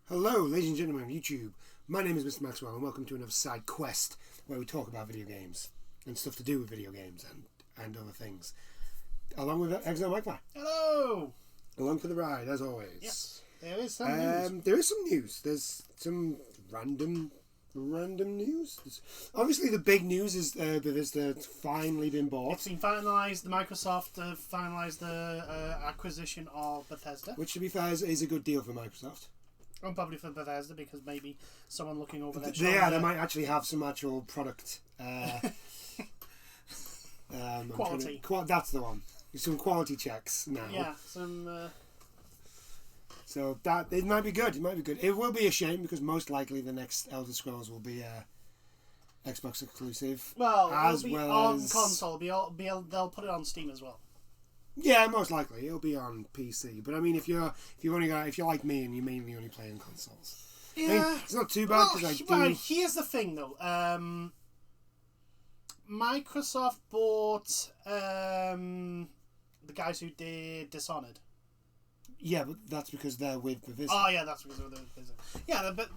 Hello, ladies and gentlemen of YouTube. My name is Mr. Maxwell, and welcome to another side quest where we talk about video games and stuff to do with video games and other things. Along with Exile Magpie. Hello! Along for the ride, as always. Yes, there is some news. There is some news. There's some random news. Obviously, the big news is Bethesda finally been bought. It's been finalised. Microsoft finalised the acquisition of Bethesda. Which, to be fair, is a good deal for Microsoft. And probably for Bethesda, because maybe someone looking over their shoulder... Yeah, they might actually have some actual product... quality. That's the one. Some quality checks now. Yeah, some... So that it might be good. It might be good. It will be a shame because most likely the next Elder Scrolls will be Xbox exclusive. Well, as it'll be well on as console. They'll put it on Steam as well. Yeah, most likely it'll be on PC. But I mean, if you're like me and you mainly only play on consoles, Yeah, I mean, it's not too bad because here's the thing though. Microsoft bought the guys who did Dishonored. Yeah, but that's because they're with Bethesda. Oh yeah, that's because of the Bethesda. Yeah, but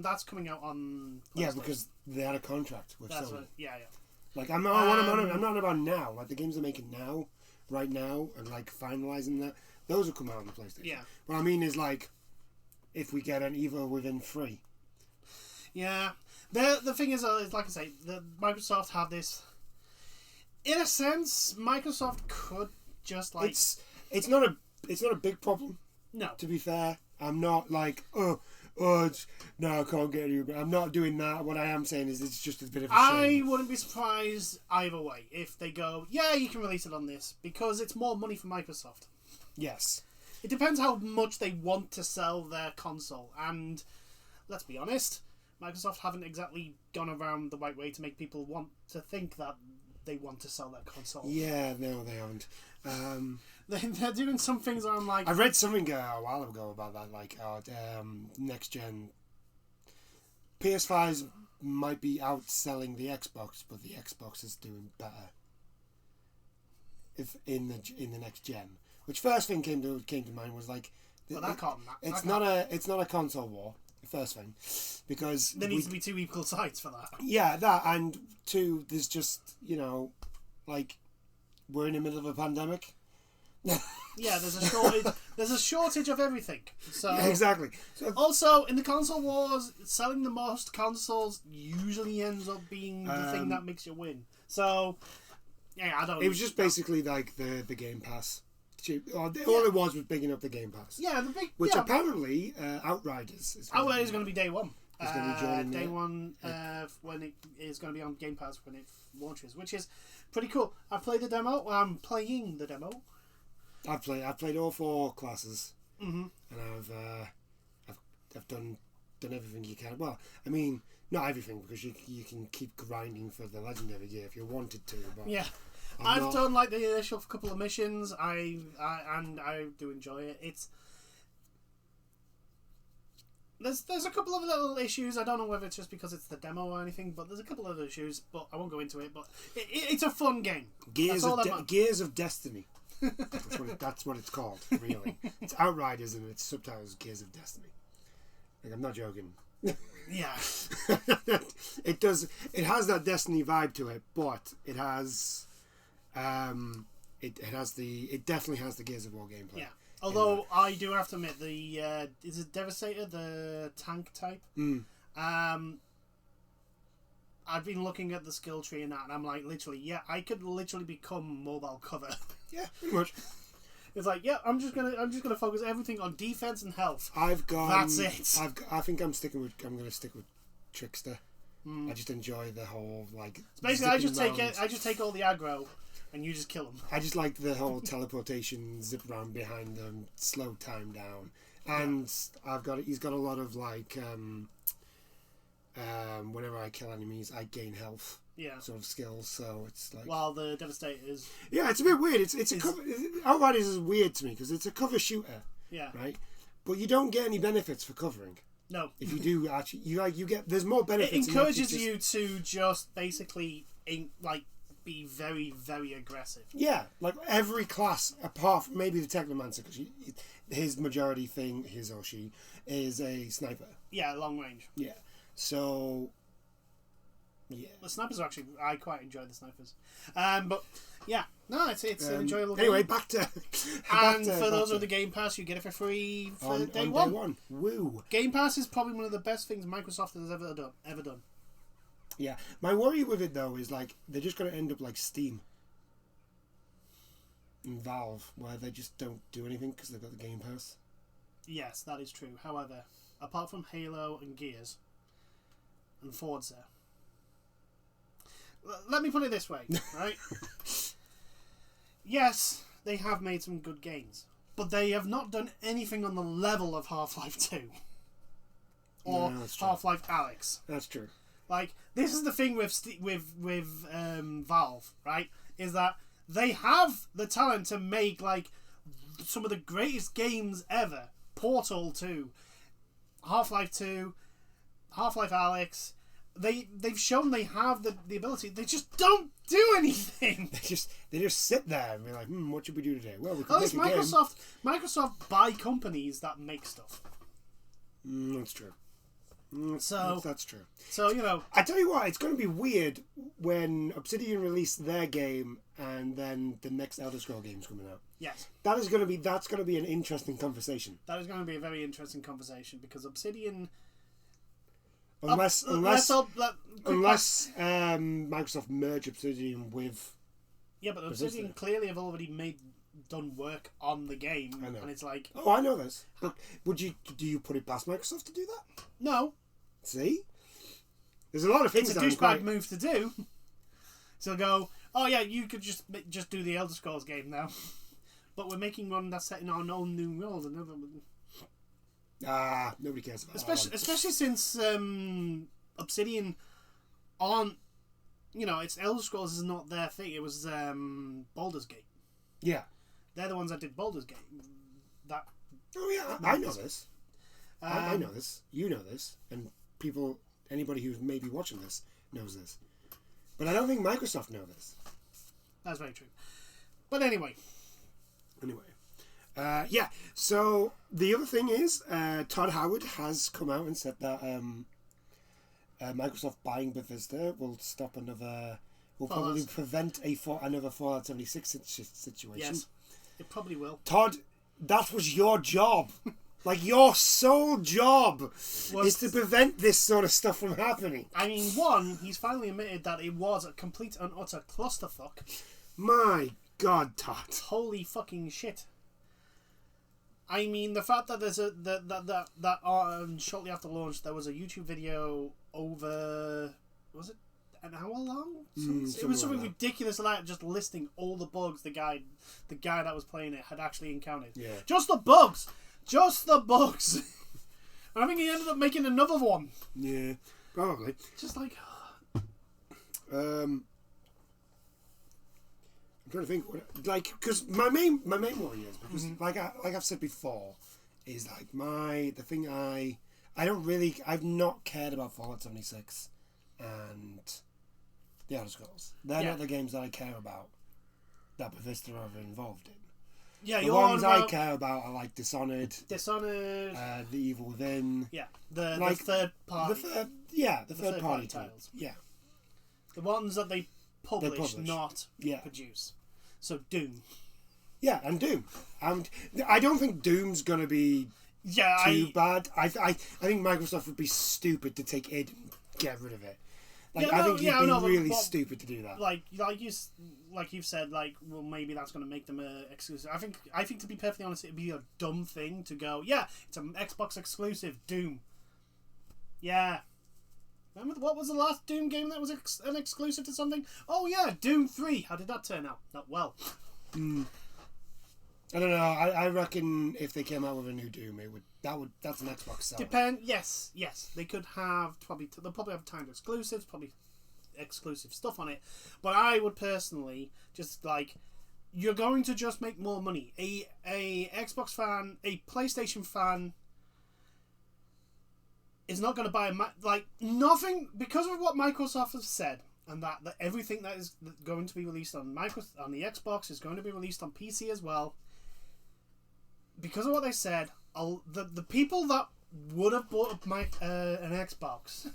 that's coming out on. Yeah, because they had a contract with Sony. Yeah. Like I'm not about now. Like the games they're making now, right now, and like finalizing that, those will come out on the PlayStation. Yeah. What I mean is like, if we get an Evo within 3. Yeah. The thing is, like I say, the Microsoft have this. In a sense, Microsoft could just like. It's not a big problem. No. To be fair, I'm not like no, I can't get you. I'm not doing that. What I am saying is it's just a bit of a shame. I wouldn't be surprised either way if they go, yeah, you can release it on this because it's more money for Microsoft. Yes. It depends how much they want to sell their console, and let's be honest, Microsoft haven't exactly gone around the right way to make people want to think that they want to sell their console. Yeah, no, they haven't. They're doing some things where I'm like... I read something a while ago about that, like, next gen... PS5s might be outselling the Xbox, but the Xbox is doing better if in the next gen. Which first thing came to mind was like... It's not a console war, first thing, because... There needs to be two equal sides for that. Yeah, that, and two, there's just, like, we're in the middle of a pandemic. Yeah, there's a shortage. There's a shortage of everything. So yeah, exactly. So, also, in the console wars, selling the most consoles usually ends up being the thing that makes you win. So, yeah, I don't. It was just basically like the Game Pass. All it was bigging up the Game Pass. Yeah, the big. Which apparently Outriders is. Outriders is going to be day one. It's going to be joining day one when it is going to be on Game Pass when it launches, which is pretty cool. I've played the demo. I'm playing the demo. I've played all 4 classes, and I've done everything you can. Well, I mean, not everything because you can keep grinding for the legendary gear if you wanted to. But yeah, I've done like the initial couple of missions. I do enjoy it. It's there's a couple of little issues. I don't know whether it's just because it's the demo or anything, but there's a couple of issues. But I won't go into it. But it's a fun game. Gears of Destiny. That's what it's called, really. It's Outriders and its subtitles Gears of Destiny. Like, I'm not joking. Yeah. It does. It has that Destiny vibe to it, but it has, it definitely has the Gears of War gameplay. Yeah. Although I do have to admit, the is it Devastator, the tank type? I've been looking at the skill tree and that, and I'm like, I could literally become mobile cover. Yeah, pretty much. It's like, yeah, I'm just gonna focus everything on defense and health. That's it. I think I'm gonna stick with Trickster. I just enjoy the whole like. So basically, I just take all the aggro, and you just kill them. I just like the whole teleportation, zip around behind them, slow time down, and he's got a lot of like. Whenever I kill enemies, I gain health. Yeah. Sort of skills, so it's like. While the Devastator is. Yeah, it's a bit weird. It's a cover. Outriders is weird to me because it's a cover shooter. Yeah. Right, but you don't get any benefits for covering. No. If you do actually, you get. There's more benefits. It encourages you to just basically be very, very aggressive. Yeah, like every class, apart from maybe the Technomancer, because his majority thing, his or she, is a sniper. Yeah, long range. Yeah. So, yeah. The snipers are actually... I quite enjoy the snipers. But, yeah. No, it's an enjoyable game. Anyway, back to... And for those with the Game Pass, you get it for free for day one. Day one. Woo. Game Pass is probably one of the best things Microsoft has ever done. Yeah. My worry with it, though, is like they're just going to end up like Steam and Valve, where they just don't do anything because they've got the Game Pass. Yes, that is true. However, apart from Halo and Gears and Forza, let me put it this way, right? Yes, they have made some good games, but they have not done anything on the level of Half-Life 2 or Half-Life Alyx. That's true. Like, this is the thing with Valve, right? Is that they have the talent to make like some of the greatest games ever. Portal 2, Half-Life 2, Half-Life Alyx. They've shown they have the ability. They just don't do anything. They just sit there and be like, what should we do today? Well, we could At least make a game. Microsoft buy companies that make stuff. That's true. That's true. So, you know, I tell you what, it's going to be weird when Obsidian release their game and then the next Elder Scrolls game's coming out. Yes. That's going to be an interesting conversation. That is going to be a very interesting conversation because Obsidian... Unless Microsoft merge Obsidian with... Yeah, but Obsidian clearly have already done work on the game. I know. And it's like... Oh, I know this. But do you put it past Microsoft to do that? No. See? There's a lot of things it's a douchebag move to do. So go, oh yeah, you could just do the Elder Scrolls game now. But we're making one that's set in our own new world. And nobody cares about especially since Obsidian aren't, it's Elder Scrolls is not their thing. It was Baldur's Gate. Yeah. They're the ones that did Baldur's Gate. Oh yeah, I know this. I know this. You know this. And anybody who's maybe watching this knows this. But I don't think Microsoft know this. That's very true. But anyway. Yeah, so the other thing is, Todd Howard has come out and said that Microsoft buying Bethesda will stop will probably prevent another Fallout 76 situation. Yes, it probably will. Todd, that was your job. Like, your sole job is to prevent this sort of stuff from happening. I mean, one, he's finally admitted that it was a complete and utter clusterfuck. My God, Todd. Holy fucking shit. I mean, the fact that there's shortly after launch there was a YouTube video over, was it an hour long? It was something ridiculous like that, just listing all the bugs the guy that was playing it had actually encountered. Yeah. Just the bugs. I think he ended up making another one. Yeah, probably. Just like, I'm trying to think, because my main worry is because, like I've said before, is like the thing I've not cared about Fallout 76 and the Elder Scrolls. They're not the games that I care about that Bethesda are involved in. Yeah, the ones I care about are like Dishonored, The Evil Within. Yeah, the third party. The third party titles. Yeah, the ones that they publish. Not produce. So Doom. Yeah, and Doom. I don't think Doom's gonna be too bad. I think Microsoft would be stupid to take it and get rid of it. I think you'd be really stupid to do that. Like you've said, well, maybe that's going to make them exclusive. I think to be perfectly honest, it'd be a dumb thing to go, yeah, it's an Xbox exclusive, Doom. Yeah. Remember what was the last Doom game that was an exclusive to something? Oh yeah, Doom 3. How did that turn out? Not well. I don't know. I reckon if they came out with a new Doom, that's an Xbox seller. Yes. They could have they'll probably have timed exclusives, probably exclusive stuff on it. But I would personally just you're going to just make more money. A Xbox fan, a PlayStation fan is not going to buy nothing because of what Microsoft has said and that everything that is going to be released on on the Xbox is going to be released on PC as well. Because of what they said, the people that would have bought an Xbox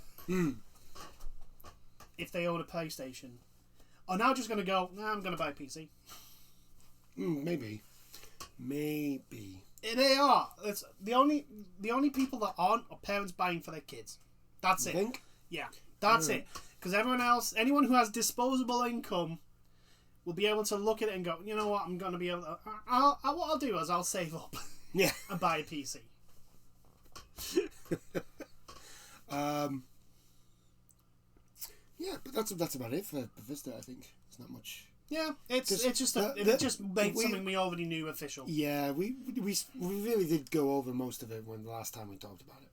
if they owned a PlayStation are now just going to go, nah, I'm going to buy a PC. Maybe. They are. It's the only people that aren't are parents buying for their kids. That's You it. think? Yeah, that's it. Because everyone else, anyone who has disposable income, will be able to look at it and go, you know what, I'm going to be able to... what I'll do is I'll save up Yeah. and buy a PC. Yeah, but that's about it for Bethesda, I think. It's not much. Yeah, it just made something we already knew official. Yeah, we really did go over most of it when the last time we talked about it.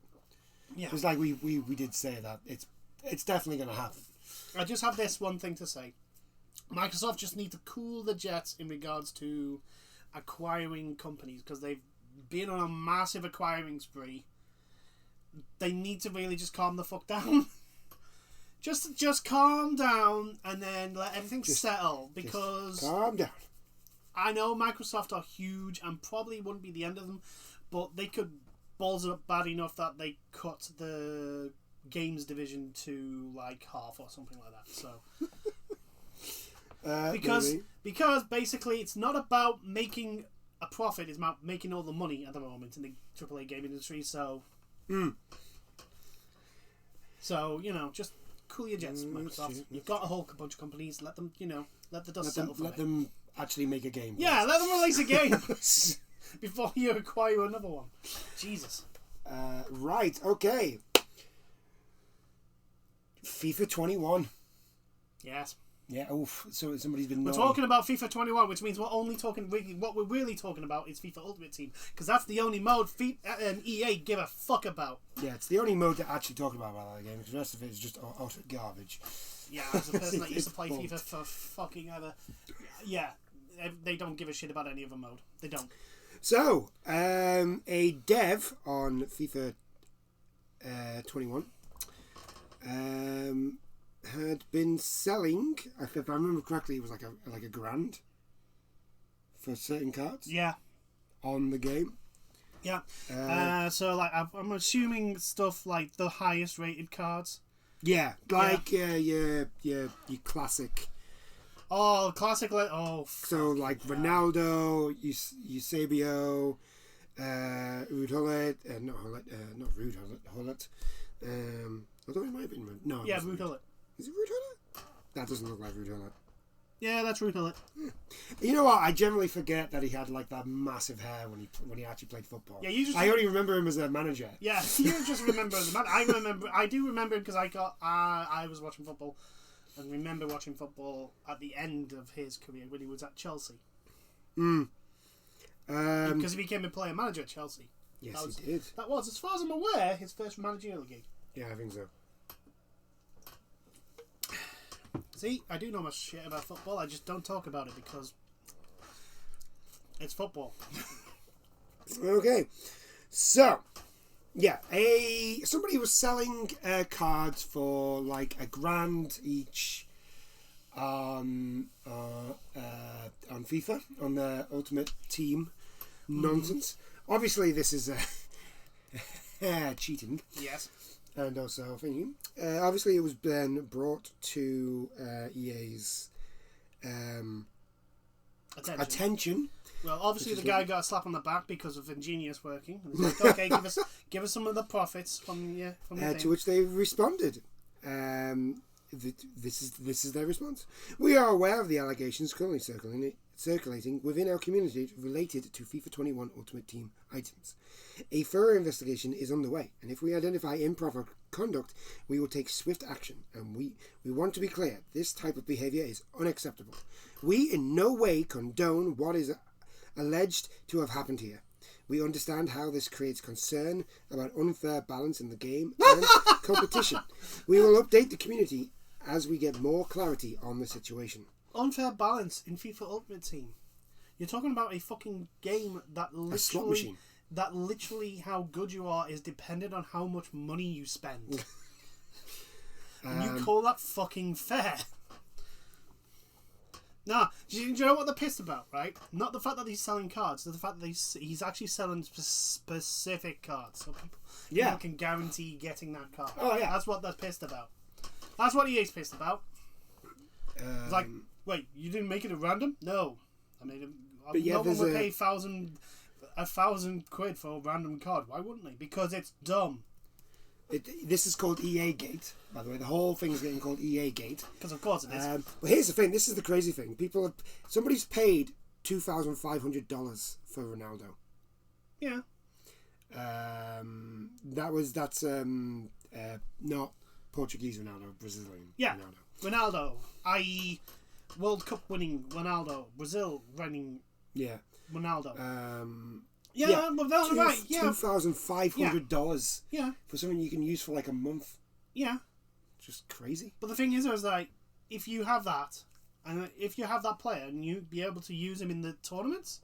Yeah. It was like we did say that it's definitely going to happen. I just have this one thing to say. Microsoft just need to cool the jets in regards to acquiring companies, because they've been on a massive acquiring spree. They need to really just calm the fuck down. Just calm down and then let everything settle, because calm down. I know Microsoft are huge and probably wouldn't be the end of them, but they could balls it up bad enough that they cut the games division to like half or something like that. So because basically it's not about making a profit, it's about making all the money at the moment in the AAA game industry. So so just cool your jets, Microsoft. You've got a whole bunch of companies. Let them, let the dust settle. Let them actually make a game. Yeah, let them release a game before you acquire another one. Jesus. Right. Okay. FIFA 21. Yes. Yeah. Oof. So somebody's been. We're talking about FIFA 21, which means we're only talking. What we're really talking about is FIFA Ultimate Team, because that's the only mode EA give a fuck about. Yeah, it's the only mode that actually talking about that game. Because the rest of it is just utter garbage. Yeah, as a person that used to play FIFA for fucking ever, yeah, they don't give a shit about any other mode. They don't. So, a dev on FIFA 21 had been selling, if I remember correctly, it was like a grand for certain cards. Yeah. On the game. Yeah. So like I'm assuming stuff like the highest rated cards. Yeah, like your classic. Oh, classic! So like Ronaldo, Eusebio, Ruud Gullit, not Ruud Gullit. Although it might have been no. Yeah, Ruud Gullit. Is it Ruud Gullit? That doesn't look like Ruud Gullit. Yeah, that's Ruud Gullit. Yeah. You know what? I generally forget that he had like that massive hair when he actually played football. Yeah, I only remember him as a manager. Yeah, you just remember as a manager. I do remember him because I was watching football. And remember watching football at the end of his career when he was at Chelsea. Because he became a player manager at Chelsea. Yes, he did. That was, as far as I'm aware, his first managerial gig. Yeah, I think so. See, I do know much shit about football. I just don't talk about it because it's football. Okay, so. Yeah, somebody was selling cards for like a grand each on FIFA, on the Ultimate Team nonsense. Obviously, this is cheating. Yes. And also thinking. Obviously, it was then brought to EA's attention. Well, obviously the guy got a slap on the back because of ingenious working. And he's like, okay, give us some of the profits from your thing. To which they responded. This is their response. We are aware of the allegations currently circulating within our community related to FIFA 21 Ultimate Team items. A thorough investigation is underway, and if we identify improper conduct, we will take swift action. And we want to be clear, this type of behaviour is unacceptable. We in no way condone what is alleged to have happened here. We understand how this creates concern about unfair balance in the game and competition. We will update the community as we get more clarity on the situation. Unfair balance in FIFA Ultimate Team. You're talking about a fucking game that literally... A slot machine. That literally how good you are is dependent on how much money you spend. And you call that fucking fair? Nah, do you know what they're pissed about, right? Not the fact that he's selling cards, but the fact that he's actually selling specific cards. So people can guarantee getting that card. Oh, yeah. That's what they're pissed about. That's what EA's pissed about. It's like, wait, you didn't make it at random? No. I made it. No one would pay £1,000 for a random card. Why wouldn't they? Because it's dumb. This is called EA Gate, by the way. The whole thing is getting called EA Gate. Because of course it is. But here's the thing. This is the crazy thing. Somebody's paid $2,500 for Ronaldo. Yeah. That's not Portuguese Ronaldo, Brazilian Ronaldo. Ronaldo, i.e. World Cup winning Ronaldo, Brazil running Ronaldo. But that's right. Yeah, $2,500. Yeah, for something you can use for like a month. Yeah, just crazy. But the thing is, like, if you have that, and if you have that player, and you be able to use him in the tournaments,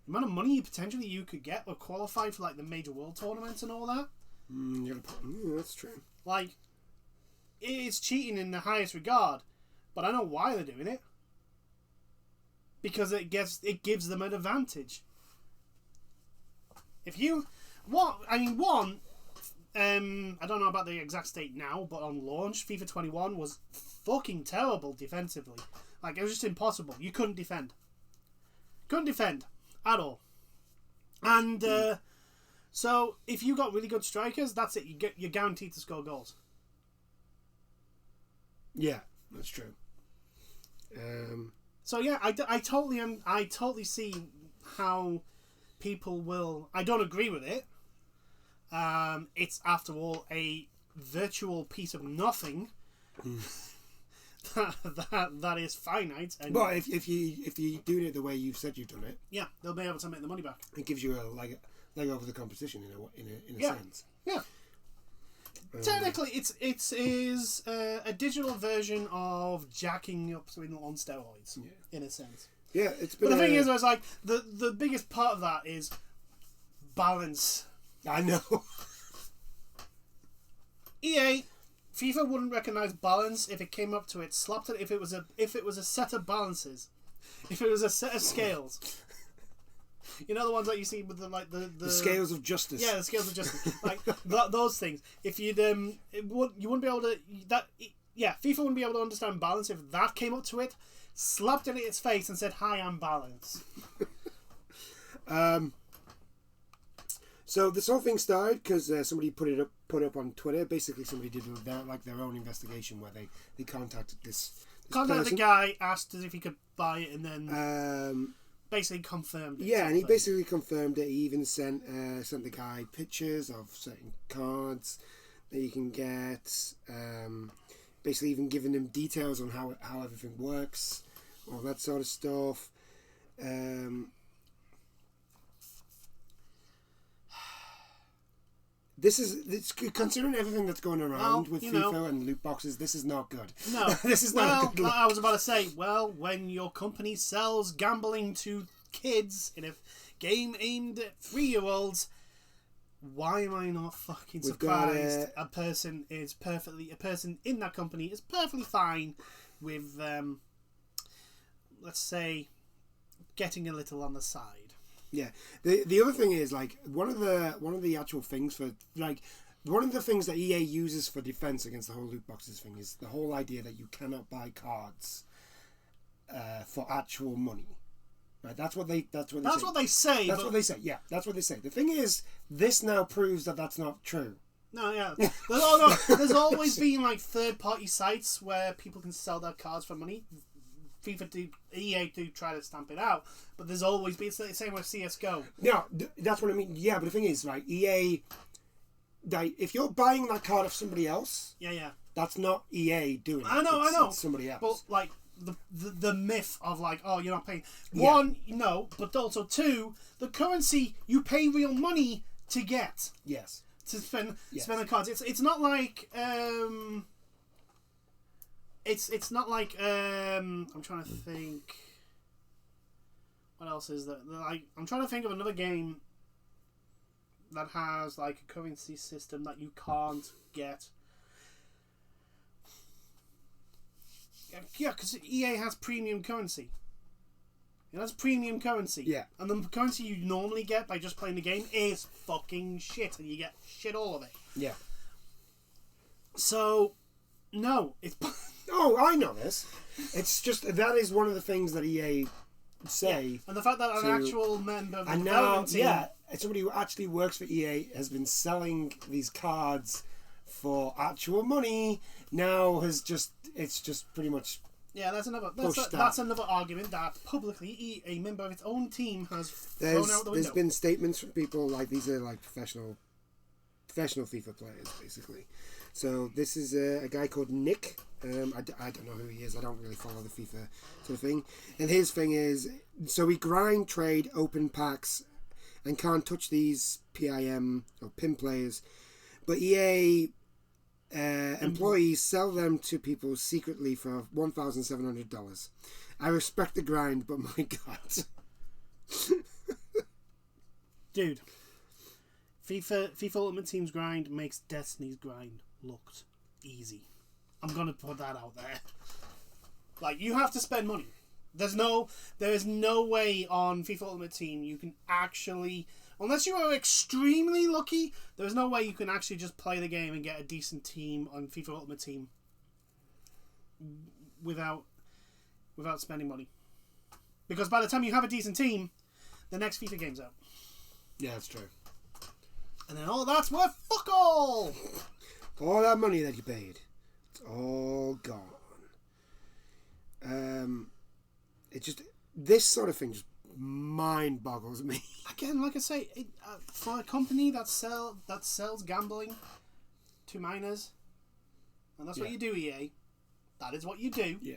the amount of money potentially you could get or qualify for like the major world tournaments and all that. That's true. Like, it's cheating in the highest regard, but I know why they're doing it. Because it gives them an advantage. I don't know about the exact state now, but on launch, FIFA 21 was fucking terrible defensively. Like, it was just impossible. You couldn't defend. Couldn't defend at all. And so, if you got really good strikers, that's it. You're guaranteed to score goals. Yeah, that's true. So yeah, I totally see how people will. I don't agree with it. It's after all a virtual piece of nothing that is finite. And but if you're doing it the way you've said you've done it, yeah, they'll be able to make the money back. It gives you a leg over the competition in a sense. Yeah. Technically, it is a digital version of jacking up on steroids, in a sense. Yeah, it's been. But the thing is, I was like, the biggest part of that is balance. I know. EA, FIFA wouldn't recognise balance if it came up to it, slapped it. If it was a set of balances, if it was a set of scales. You know the ones that you see with the scales of justice. Yeah, the scales of justice, like those things. If you wouldn't be able to FIFA wouldn't be able to understand balance if that came up to it, slapped it in its face, and said, "Hi, I'm balance." So this whole thing started because somebody put up on Twitter. Basically, somebody did their own investigation where they contacted this contacted person. the guy, asked if he could buy it, and then basically confirmed it. Yeah, and he basically confirmed it. He even sent the guy pictures of certain cards that you can get. Basically, even giving him details on how everything works, all that sort of stuff. It's considering everything that's going around with FIFA and loot boxes. This is not good. No, this is not a good look. I was about to say, when your company sells gambling to kids in a game aimed at 3-year-olds, why am I not fucking surprised? A person in that company is perfectly fine with, let's say, getting a little on the side. Yeah, the other thing is, like, one of the actual things for, like, one of the things that EA uses for defense against the whole loot boxes thing is the whole idea that you cannot buy cards for actual money. Right? That's what they say. That's what they say. Yeah, that's what they say. The thing is, this now proves that that's not true. No, yeah. There's always been like third-party sites where people can sell their cards for money. EA do try to stamp it out, but there's always been, it's the same with CS:GO. No, that's what I mean. Yeah, but the thing is, right? EA, if you're buying that card of somebody else, that's not EA doing it. I know. It's somebody else. But like the myth of like, oh, you're not paying. One, no, but also two, the currency you pay real money to get. Yes. To spend the cards. It's not like It's not like I'm trying to think. What else is there? Like, I'm trying to think of another game that has like a currency system that you can't get. Yeah, because EA has premium currency. It has premium currency. Yeah. And the currency you normally get by just playing the game is fucking shit, and you get shit all of it. Yeah. So, no, it's... Oh, I know this. It's just, that is one of the things that EA say. Yeah. And the fact that an actual member of the and development now, team... yeah, somebody who actually works for EA has been selling these cards for actual money. Now has just, it's just pretty much... Yeah, that's another argument that publicly a member of its own team has thrown out the window. There's been statements from people like these are like professional FIFA players, basically. So this is a guy called Nick. I don't know who he is. I don't really follow the FIFA sort of thing. And his thing is, so we grind, trade, open packs, and can't touch these PIM or PIM players. But EA employees sell them to people secretly for $1,700. I respect the grind, but my God. Dude, FIFA Ultimate Team's grind makes Destiny's grind looked easy. I'm gonna put that out there. Like, you have to spend money. There is no way on FIFA Ultimate Team you can actually, unless you are extremely lucky, there is no way you can actually just play the game and get a decent team on FIFA Ultimate Team without spending money. Because by the time you have a decent team, the next FIFA game's out. Yeah, that's true. And then all that's worth fuck all. All that money that you paid, it's all gone. It just, this sort of thing just mind boggles me. Again, like I say, for a company that sells gambling to minors, and that's what you do, EA. That is what you do. Yeah.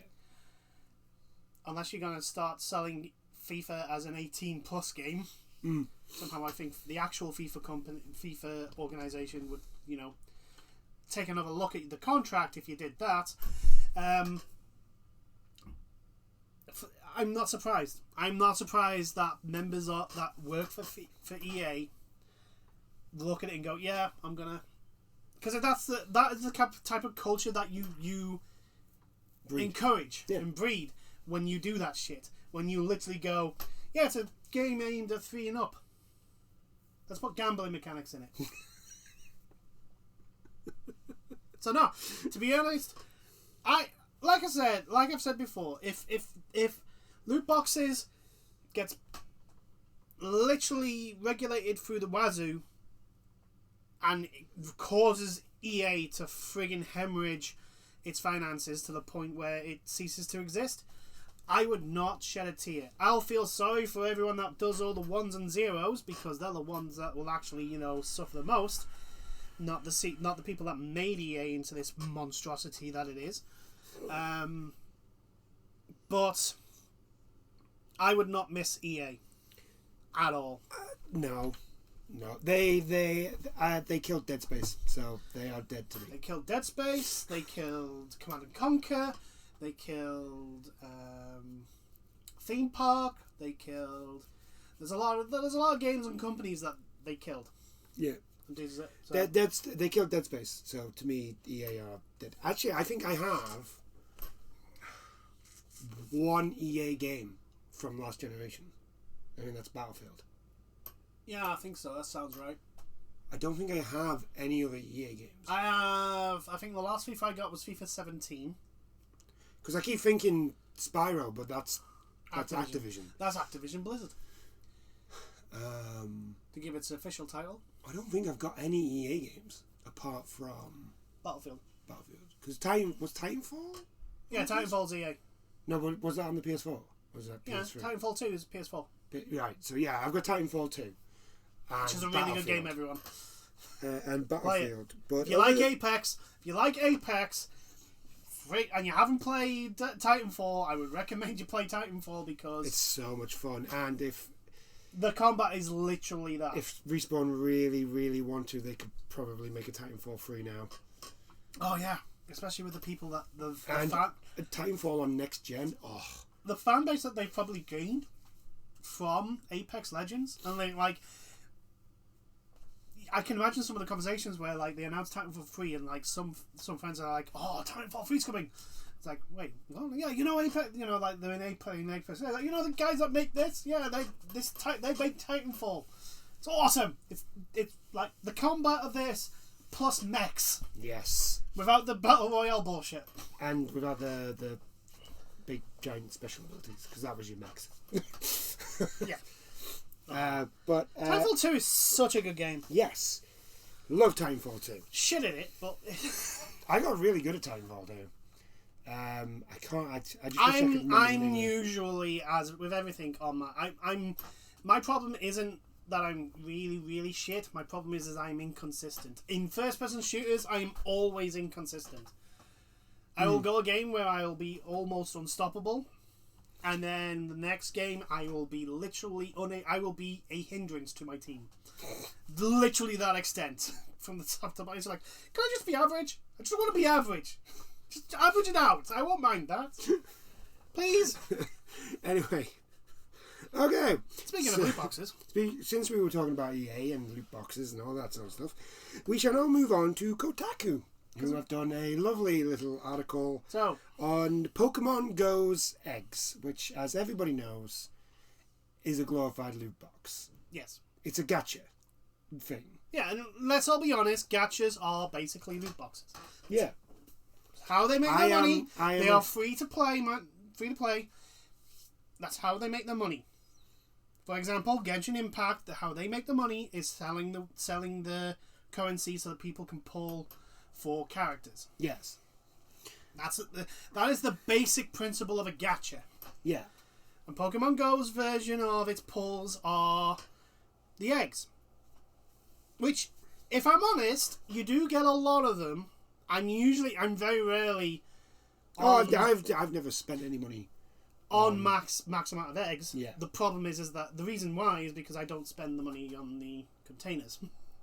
Unless you're going to start selling FIFA as an 18+ game. Somehow I think the actual FIFA organisation would, take another look at the contract if you did that. I'm not surprised. I'm not surprised that members that work for EA look at it and go, yeah, I'm gonna, because that is the type of culture that you encourage and breed when you do that shit. When you literally go, yeah, it's a game aimed at 3 and up. Let's put gambling mechanics in it. So no, to be honest, like I've said before, if loot boxes gets literally regulated through the wazoo and it causes EA to friggin' hemorrhage its finances to the point where it ceases to exist, I would not shed a tear. I'll feel sorry for everyone that does all the ones and zeros, because they're the ones that will actually, suffer the most. Not the people that made EA into this monstrosity that it is. But I would not miss EA at all. No. They killed Dead Space, so they are dead to me. They killed Dead Space. They killed Command and Conquer. They killed Theme Park. They killed. There's a lot of games and companies that they killed. Yeah. So. They killed Dead Space, so to me, EA are dead. Actually, I think I have one EA game from last generation. I think that's Battlefield. Yeah, I think so. That sounds right. I don't think I have any other EA games. I think the last FIFA I got was FIFA 17. Because I keep thinking Spyro, but that's Activision. That's Activision Blizzard. To give its official title. I don't think I've got any EA games apart from Battlefield. Because was Titanfall? Yeah, Titanfall's EA. No, but was that on the PS4? Or was that PS3? Yeah, Titanfall 2 is PS4. Right, so yeah, I've got Titanfall 2. Which is a really good game, everyone. And Battlefield. But if you like Apex, and you haven't played Titanfall, I would recommend you play Titanfall because it's so much fun. And if the combat is literally that. If Respawn really, really want to, they could probably make a Titanfall 3 now. Oh yeah, especially with the people that Titanfall on next gen. Oh, the fan base that they've probably gained from Apex Legends, and I can imagine some of the conversations where like they announce Titanfall 3 and like some friends are like, "Oh, Titanfall 3's coming." It's like, wait, well, yeah, you know, Apex, you know, like they're in Apex. Like, you know, the guys that make this, yeah, they make Titanfall. It's awesome. It's like the combat of this plus mechs. Yes. Without the battle royale bullshit. And without the big giant special abilities, because that was your max. Yeah. But Titanfall 2 is such a good game. Yes. Love Titanfall 2. Shit at it, but I got really good at Titanfall 2. I can't. I just wish I could remember I'm the name. usually, as with everything on my problem isn't that I'm really, really shit. My problem is I'm inconsistent. In first-person shooters, I'm always inconsistent. I will go a game where I'll be almost unstoppable, and then the next game I will be literally I will be a hindrance to my team. Literally that extent. From the top to bottom. It's like, can I just be average? I just want to be average. Just average it out. I won't mind that. Please. Anyway. Okay. Speaking of loot boxes. Since we were talking about EA and loot boxes and all that sort of stuff, we shall now move on to Kotaku, who have done a lovely little article on Pokemon Go's eggs, which, as everybody knows, is a glorified loot box. Yes. It's a gacha thing. Yeah, and let's all be honest, gachas are basically loot boxes. Yeah. How they make their money, they are free to play, free to play. That's how they make their money. For example, Genshin Impact, how they make the money is selling the currency so that people can pull for characters. Yes. That is the basic principle of a gacha. Yeah. And Pokemon Go's version of its pulls are the eggs. Which, if I'm honest, you do get a lot of them. I'm very rarely. I've never spent any money on max amount of eggs. Yeah. The problem is that the reason why is because I don't spend the money on the containers.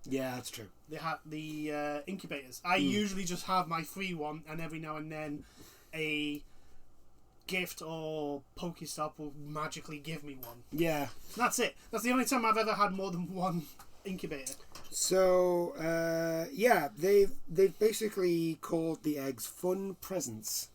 Yeah, that's true. They have the incubators. I usually just have my free one, and every now and then a gift or Pokestop will magically give me one. Yeah. That's it. That's the only time I've ever had more than one incubator. So, yeah, they've basically called the eggs fun presents.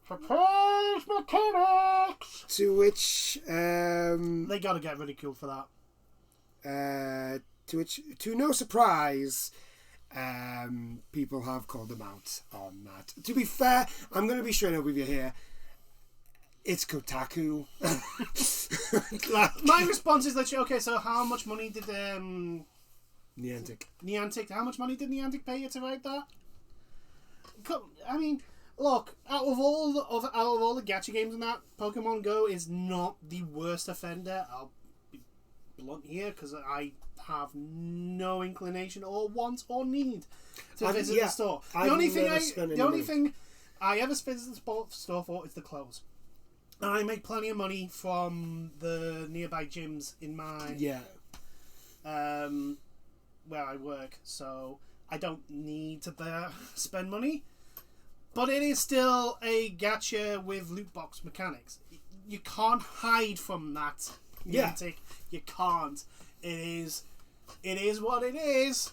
Surprise mechanics! To which they gotta get ridiculed for that. To which, to no surprise, people have called them out on that. To be fair, I'm going to be straight up with you here. It's Kotaku. My response is that okay. So how much money did Niantic? How much money did Niantic pay you to write that? I mean, look, out of all the gacha games and that, Pokemon Go is not the worst offender. I'll be blunt here because I have no inclination or want or need to visit the store. The only thing I ever visit the store for is the clothes. And I make plenty of money from the nearby gyms in my where I work, so I don't need to spend money. But it is still a gacha with loot box mechanics. You can't hide from that. Niantic. You can't. It is what it is.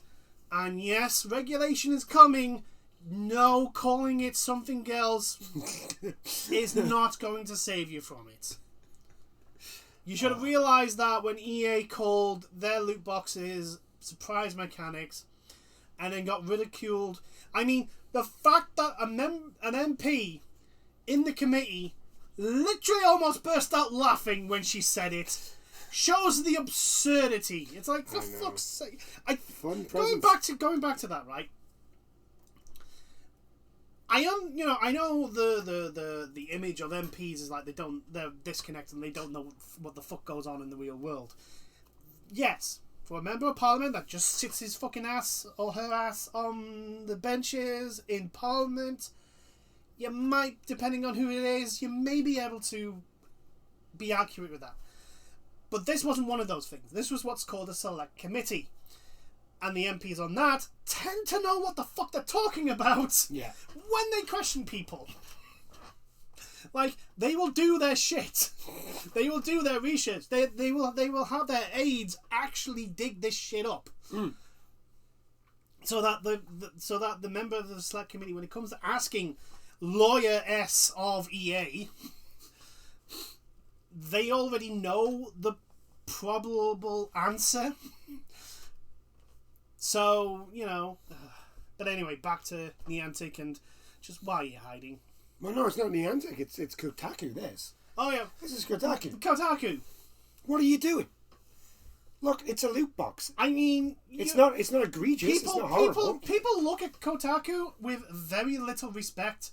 And yes, regulation is coming. No, calling it something else is not going to save you from it. You should have realised that when EA called their loot boxes surprise mechanics and then got ridiculed. I mean, the fact that an MP in the committee literally almost burst out laughing when she said it shows the absurdity. It's like, for fuck's sake. Going back to that, right? I know the image of MPs is like they're disconnected and they don't know what the fuck goes on in the real world. Yes, for a member of parliament that just sits his fucking ass or her ass on the benches in parliament, you might, depending on who it is, you may be able to be accurate with that. But this wasn't one of those things. This was what's called a select committee. And the MPs on that tend to know what the fuck they're talking about when they question people. Like, they will do their shit. They will do their research. They will have their aides actually dig this shit up. So that the member of the select committee, when it comes to asking lawyer S of EA, they already know the probable answer. So, you know. But anyway, back to Niantic and just why are you hiding? Well, no, it's not Niantic. It's Kotaku. Oh yeah, this is Kotaku. Kotaku. What are you doing? Look, it's a loot box. I mean, it's not egregious. It's not horrible. People look at Kotaku with very little respect,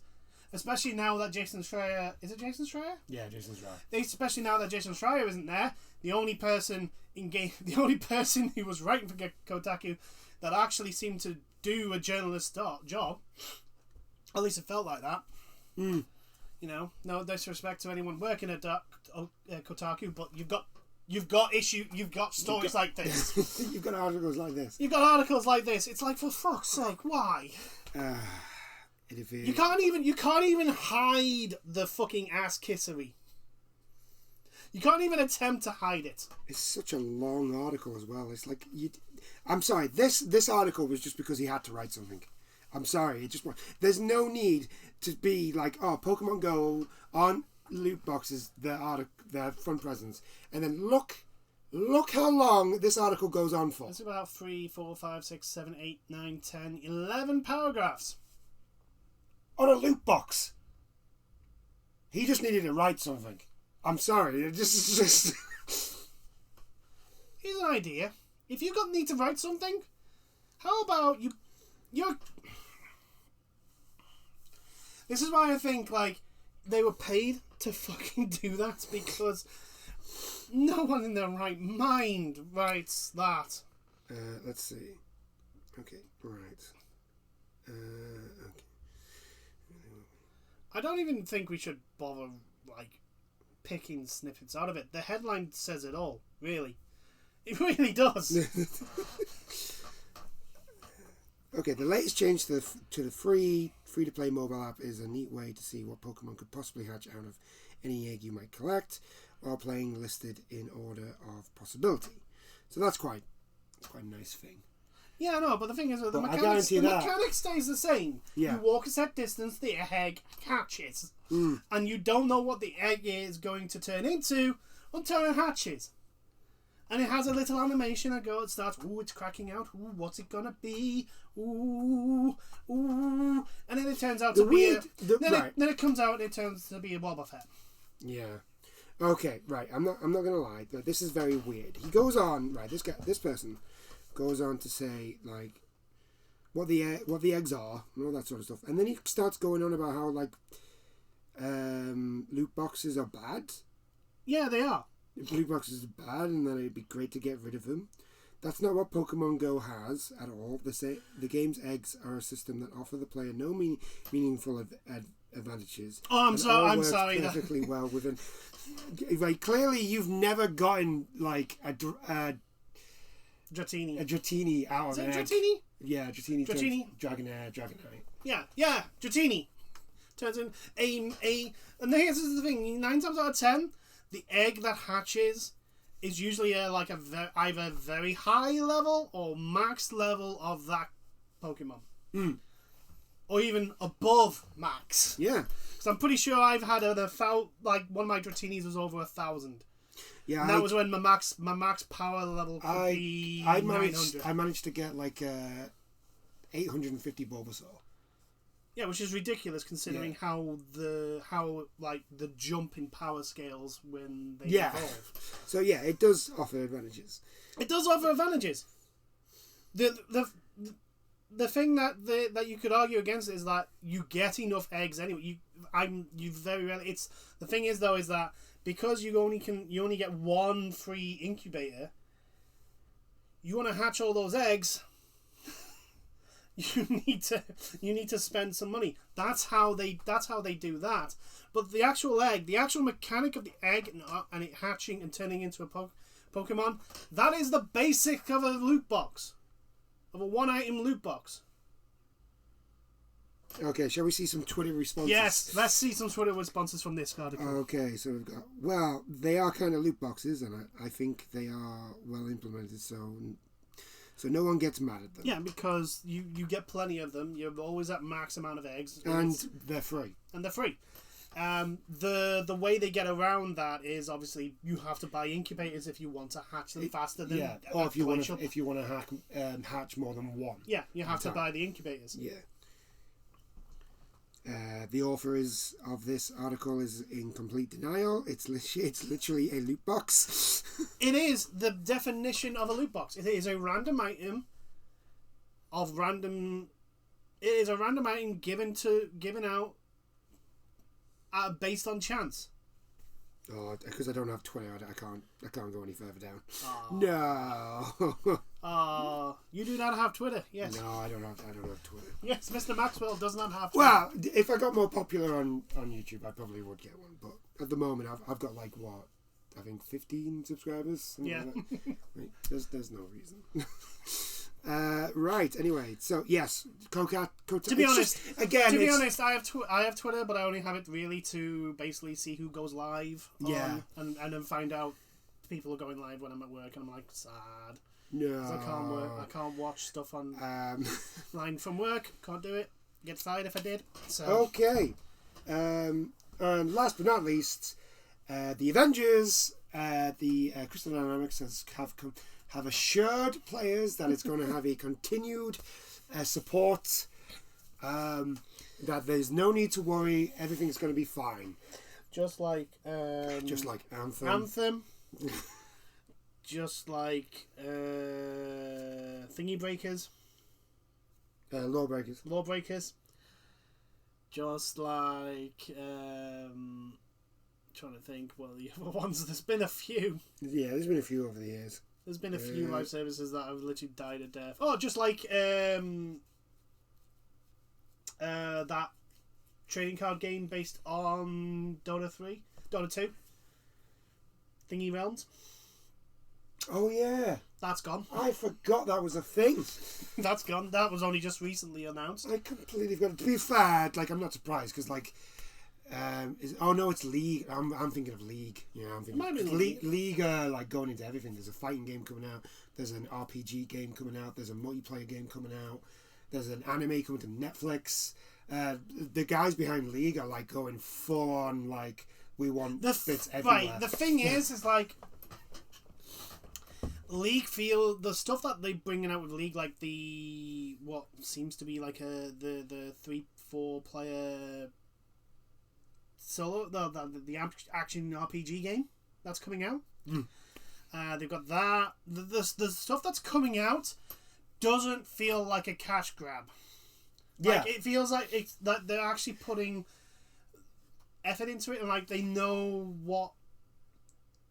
especially now that Jason Schreier... Is it Jason Schreier? Yeah, Jason Schreier. Especially now that Jason Schreier isn't there. The only person who was writing for Kotaku that actually seemed to do a journalist job. At least it felt like that. You know, no disrespect to anyone working at Kotaku, but you've got stories like this. You've got articles like this. It's like, for fuck's sake, why? You can't even hide the fucking ass kissery. You can't even attempt to hide it. It's such a long article as well. It's like I'm sorry. This article was just because he had to write something. I'm sorry. There's no need to be like, oh, Pokemon Go on loot boxes. Their front presence, and then look how long this article goes on for. It's about 3, 4, 5, 6, 7, 8, 9, 10, 11 paragraphs on a loot box. He just needed to write something. I'm sorry. This is just. Here's an idea. If you need to write something, how about you're. This is why I think like they were paid to fucking do that, because no one in their right mind writes that. Let's see. Okay, right. Okay. I don't even think we should bother like picking snippets out of it. The headline says it all, really. It really does. Okay, the latest change to the free-to-play mobile app is a neat way to see what Pokemon could possibly hatch out of any egg you might collect, while playing listed in order of possibility. So that's quite a nice thing. Yeah, no, but the thing is, the mechanic stays the same. Yeah. You walk a set distance, the egg hatches. And you don't know what the egg is going to turn into until it hatches. And it has a little animation that it starts, ooh, it's cracking out, ooh, what's it gonna be? Ooh, ooh. And then it turns out then it comes out and it turns to be a Wobbuffet. Yeah. Okay, right. I'm not gonna lie, but this is very weird. He goes on, right, this person goes on to say like what the eggs are and all that sort of stuff. And then he starts going on about how like loot boxes are bad. Yeah, they are. Loot boxes are bad, and then it'd be great to get rid of them. That's not what Pokemon Go has at all. They say the game's eggs are a system that offer the player no meaningful advantages. Oh, I'm sorry. Perfectly well within. Right, clearly you've never gotten like a Dratini. A Dratini out of an egg. Dratini? Yeah, Dratini. Dragonair. Dragonite. Yeah, Dratini. Turns in and here's the thing, 9 times out of 10, the egg that hatches is usually either very high level or max level of that Pokemon. Or even above max. Yeah. Because I'm pretty sure I've had one of my Dratinis was over 1,000. Yeah. And that was when my max power level could be 900. I managed to get 850 Bulbasaur. Yeah, which is ridiculous considering how the jump in power scales when they evolve. So yeah, it does offer advantages. It does offer advantages. The thing that you could argue against is that you get enough eggs anyway. You very rarely. It's the thing is though is that because you only get one free incubator. You want to hatch all those eggs. You need to spend some money. That's how they do that. But the actual egg, the actual mechanic of the egg and it hatching and turning into a Pokemon, that is the basic of a loot box, of a one-item loot box. Okay, shall we see some Twitter responses? Yes, let's see some Twitter responses from this article. Okay, so we've got, well, they are kind of loot boxes, and I think they are well implemented, so no one gets mad at them. Yeah, because you get plenty of them. You're always at max amount of eggs. And they're free. The way they get around that is obviously you have to buy incubators if you want to hatch them faster than or if you want to hatch more than one. Yeah, you have to buy the incubators. Yeah. The author of this article is in complete denial. It's literally a loot box. It is the definition of a loot box. It is a random item It is a random item given out based on chance. Oh, because I don't have Twitter, I can't go any further down. Oh. No. You do not have Twitter. Yes. No, I don't have Twitter. Yes, Mr. Maxwell does not have Twitter. Well, if I got more popular on YouTube, I probably would get one. But at the moment, I've got like what, I think 15 subscribers. Yeah. Like there's no reason. Right. Anyway, so yes, Cocat. To be honest, I have Twitter, but I only have it really to basically see who goes live. And then find out people are going live when I'm at work, and I'm like sad. No, I can't watch stuff on line from work. Can't do it. Get fired if I did. So. Okay. And last but not least, the Avengers, the Crystal Dynamics have assured players that it's going to have a continued support, that there's no need to worry, everything's going to be fine. Just like Anthem. Just like Thingy Breakers. Lawbreakers. Just like trying to think, well, the other ones, there's been a few. Yeah, there's been a few over the years. There's been a few live services that have literally died a death. Oh, just like that trading card game based on Dota 2, Thingy Realms. Oh yeah, that's gone. I forgot that was a thing. That's gone. That was only just recently announced. I completely forgot. To be fair, like I'm not surprised because like, it's League. I'm thinking of League. Yeah, I'm thinking League. Like going into everything. There's a fighting game coming out. There's an RPG game coming out. There's a multiplayer game coming out. There's an anime coming to Netflix. The guys behind League are like going full on. Like we want bits everywhere. Right. The thing is like. League feel the stuff that they bringing out with League, like the what seems to be like the 3-4 player solo the action RPG game that's coming out. They've got that. The stuff that's coming out doesn't feel like a cash grab. Yeah, like, it feels like it's that they're actually putting effort into it, and like they know what.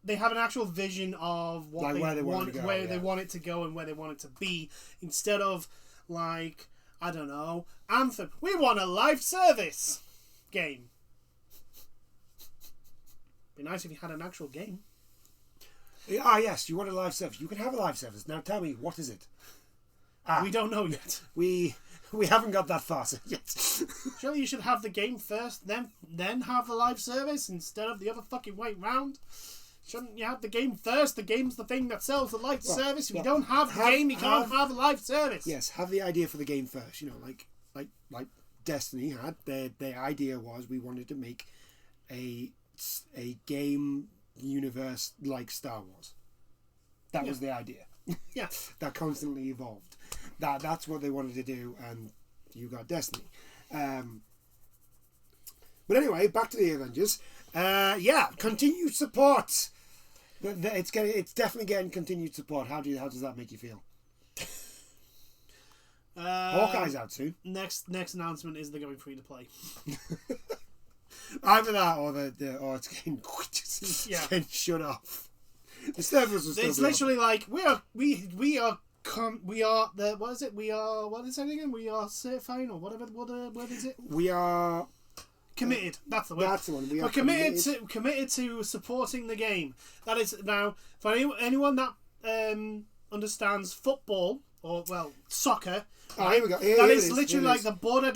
They have an actual vision of what they want it to go and where they want it to be, instead of like, I don't know, Anthem. We want a live service game. Be nice if you had an actual game. Yes, you want a live service. You can have a live service. Now tell me, what is it? We don't know yet. We haven't got that far yet. Surely you should have the game first, then have the live service instead of the other fucking way round. Shouldn't you have the game first? The game's the thing that sells the live service. If you don't have the game, you can't have a live service. Yes, have the idea for the game first. You know, like Destiny had. Their idea was we wanted to make a game universe like Star Wars. That was the idea. Yeah. That constantly evolved. That's what they wanted to do, and you got Destiny. But anyway, back to the Avengers. Continued support. It's definitely getting continued support. How does that make you feel? Hawkeye's out soon. Next announcement is they're going free to play. Either that or it's getting getting shut off. The servers are still. It's literally like we are the what is it? What is it again? We are certifying or whatever. What is it? We are. Committed. That's the word. That's the one. We're committed to supporting the game. That is now for anyone that understands football or soccer. Oh, here we go. That is literally like the border.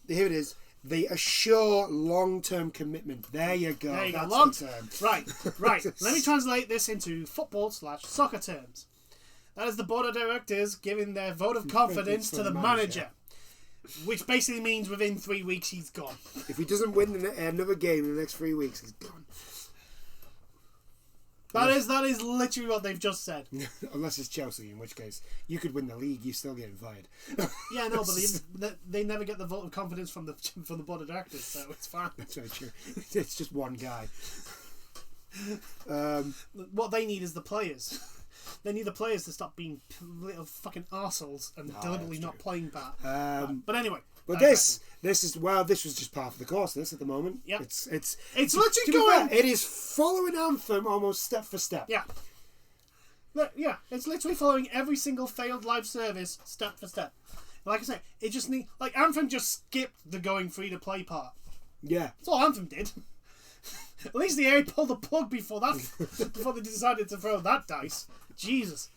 Here it is. They assure long-term commitment. There you go. There you go. That's the term. Right. Let me translate this into football/soccer terms. That is the board of directors giving their vote of confidence to the manager. Which basically means within 3 weeks he's gone. If he doesn't win another game in the next 3 weeks, he's gone. That is literally what they've just said. Unless it's Chelsea, in which case you could win the league, you still get fired. Yeah, no, but they never get the vote of confidence from the board of directors, so it's fine. That's very true. It's just one guy. What they need is the players. They need the players to stop being little fucking arseholes and deliberately not playing bad. But anyway. But this was just part of the course. This at the moment, yeah, it's literally going. It is following Anthem almost step for step. Yeah, it's literally following every single failed live service step for step. Like I say, it just Anthem just skipped the going free to play part. Yeah, that's all Anthem did. At least the EA pulled the plug before they decided to throw that dice. Jesus.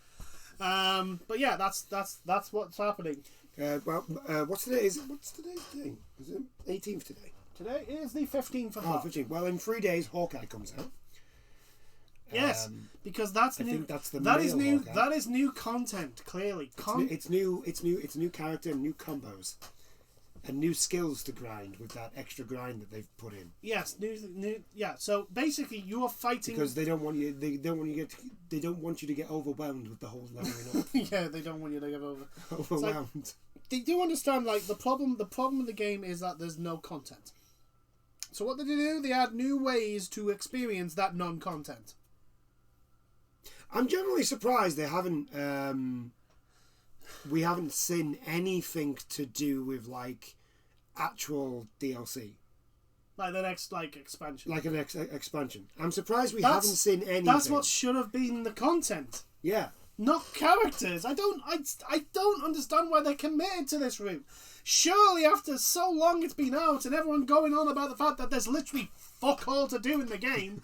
But yeah, that's what's happening. What's today's day? Is it 18th today? Today is the 15th of March. 15th. Well, in 3 days, Hawkeye comes out. Yes, because that's new. That is new content. Clearly, it's new character, new combos, and new skills to grind with that extra grind that they've put in. Yes, new. Yeah. So basically, you are fighting because they don't want you. They don't want you to get overwhelmed with the whole leveling up. Yeah, they don't want you to get overwhelmed. They do understand, the problem with the game is that there's no content. So what did they do? They add new ways to experience that non-content. I'm generally surprised they haven't. We haven't seen anything to do with actual DLC. Like the next expansion. Like an expansion. I'm surprised we haven't seen anything. That's what should have been the content. Yeah. Not characters. I don't understand why they're committed to this route. Surely after so long it's been out and everyone going on about the fact that there's literally fuck all to do in the game,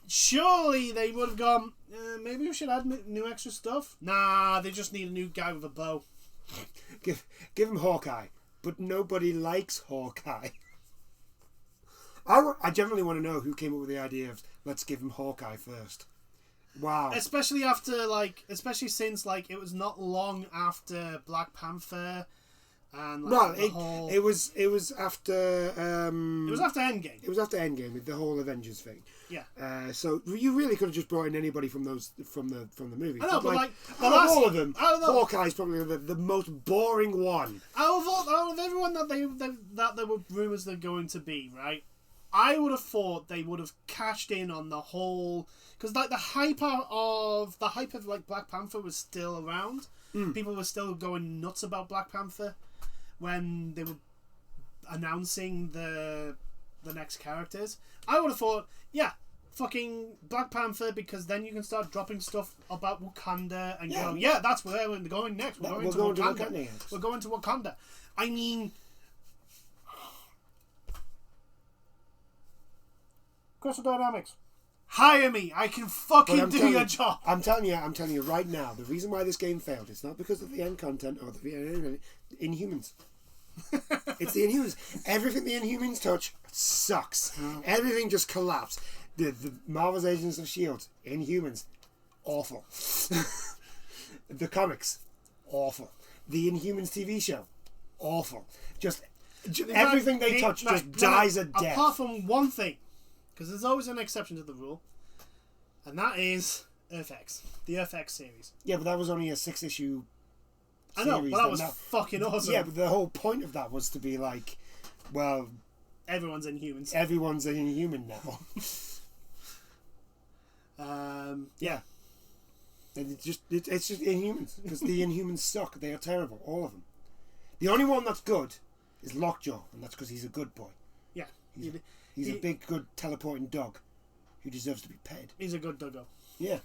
surely they would have gone, maybe we should add new extra stuff. Nah, they just need a new guy with a bow. Give him Hawkeye, but nobody likes Hawkeye. I generally want to know who came up with the idea of let's give him Hawkeye first. Wow. Especially since it was not long after Black Panther and it was after it was after Endgame. It was after Endgame with the whole Avengers thing. Yeah. So you really could have just brought in anybody from the movies. I know, but all of them, Hawkeye's probably the most boring one. Out of everyone that there were rumours they're going to be, right? I would have thought they would have cashed in on the whole, because the hype of Black Panther was still around. People were still going nuts about Black Panther when they were announcing the next characters. I would have thought, yeah, fucking Black Panther, because then you can start dropping stuff about Wakanda and go, yeah, that's where we're going next. We're going to Wakanda. We're going to Wakanda. I mean, Crystal Dynamics, hire me. I can fucking do your job. I'm telling you right now, the reason why this game failed, it's not because of the end content or the Inhumans. It's the Inhumans. Everything the Inhumans touch sucks. Everything just collapsed. The Marvel's Agents of S.H.I.E.L.D., Inhumans, awful. The comics, awful. The Inhumans TV show, awful. Just everything they touch just dies a death. Apart from one thing, because there's always an exception to the rule, and that is Earth-X, the Earth-X series. Yeah, but that was only a 6-issue series. I know, but that was fucking awesome. Yeah, but the whole point of that was to be everyone's Inhumans. Everyone's an Inhuman now. Yeah. And it's just Inhumans, because the Inhumans suck. They are terrible, all of them. The only one that's good is Lockjaw, and that's because he's a good boy. Yeah. He's a big, good teleporting dog who deserves to be paid. He's a good doggo. Yeah.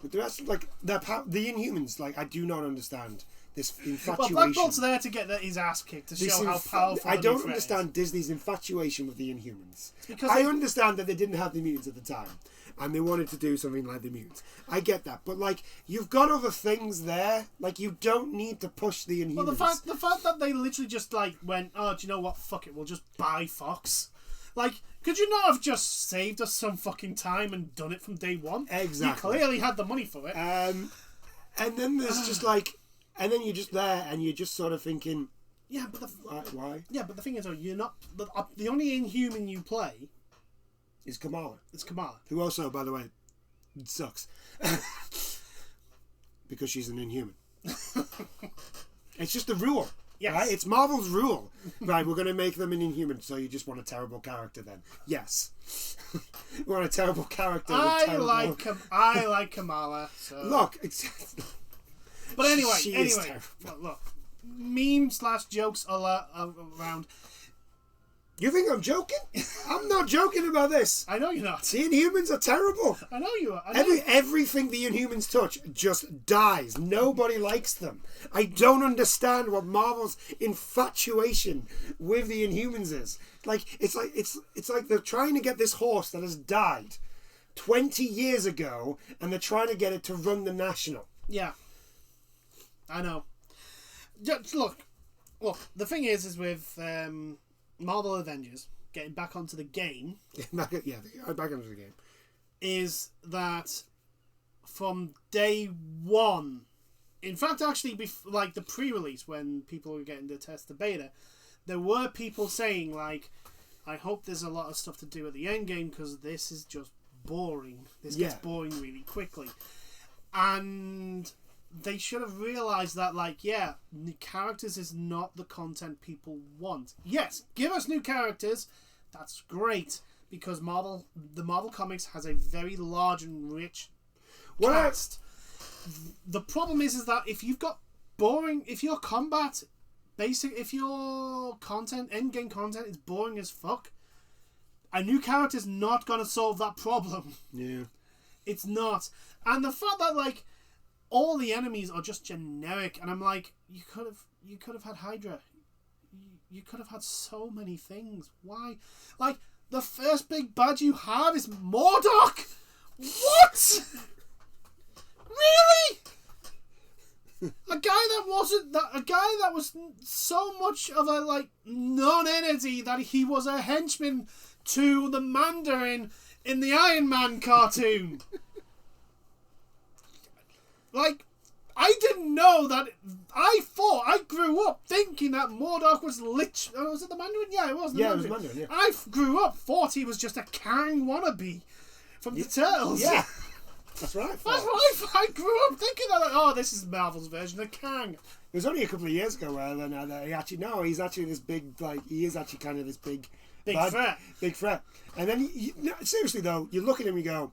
But the rest, like the Inhumans, like I do not understand this infatuation. Well, Black Bolt's there to get his ass kicked to show how powerful. I don't understand Disney's infatuation with the Inhumans. Because I understand that they didn't have the mutants at the time, and they wanted to do something like the mutants. I get that, but like you've got other things there. Like you don't need to push the Inhumans. Well, the fact that they literally just like went, oh, do you know what? Fuck it, we'll just buy Fox. Like, could you not have just saved us some fucking time and done it from day one? Exactly. You clearly had the money for it. And then there's just like. And then you're just there, and you're just sort of thinking, yeah, but why? Yeah, but the thing is, though, you're not the only Inhuman you play is Kamala. It's Kamala, who also, by the way, sucks because she's an Inhuman. It's just the rule. Yes. Right? It's Marvel's rule. Right, we're going to make them an Inhuman, so you just want a terrible character then. Yes. We want a terrible character. I like Kamala. So. Look, but anyway, look, memes/jokes around. You think I'm joking? I'm not joking about this. I know you're not. The Inhumans are terrible. I know you are. Everything the Inhumans touch just dies. Nobody likes them. I don't understand what Marvel's infatuation with the Inhumans is. Like it's like they're trying to get this horse that has died 20 years ago, and they're trying to get it to run the National. Yeah. I know. Just look. The thing is with Marvel Avengers getting back onto the game. Back onto the game. Is that from day one? In fact, actually, like the pre-release when people were getting to test the beta, there were people saying like, "I hope there's a lot of stuff to do at the end game because this is just boring. This gets boring really quickly," and they should have realised that, like, yeah, new characters is not the content people want. Yes, give us new characters. That's great, because the Marvel Comics has a very large and rich cast. The problem is that if you've got if your combat, if your content, end-game content is boring as fuck, a new character's not going to solve that problem. Yeah. It's not. And the fact that, like, all the enemies are just generic, and I'm like, you could have had Hydra. You could have had so many things. Why? Like, the first big bad you have is MODOK. What? Really? A guy that was so much of a like non-entity that he was a henchman to the Mandarin in the Iron Man cartoon. Like, I didn't know that. I grew up thinking that MODOK was literally. Was it the Mandarin? Yeah, it was. It was Mandarin. Yeah. I grew up thought he was just a Kang wannabe from the Turtles. Yeah, that's right. I grew up thinking that. Like, oh, this is Marvel's version of Kang. It was only a couple of years ago where he's actually this big, like, he is actually kind of this big threat. Big threat. And then seriously though, you look at him and you go,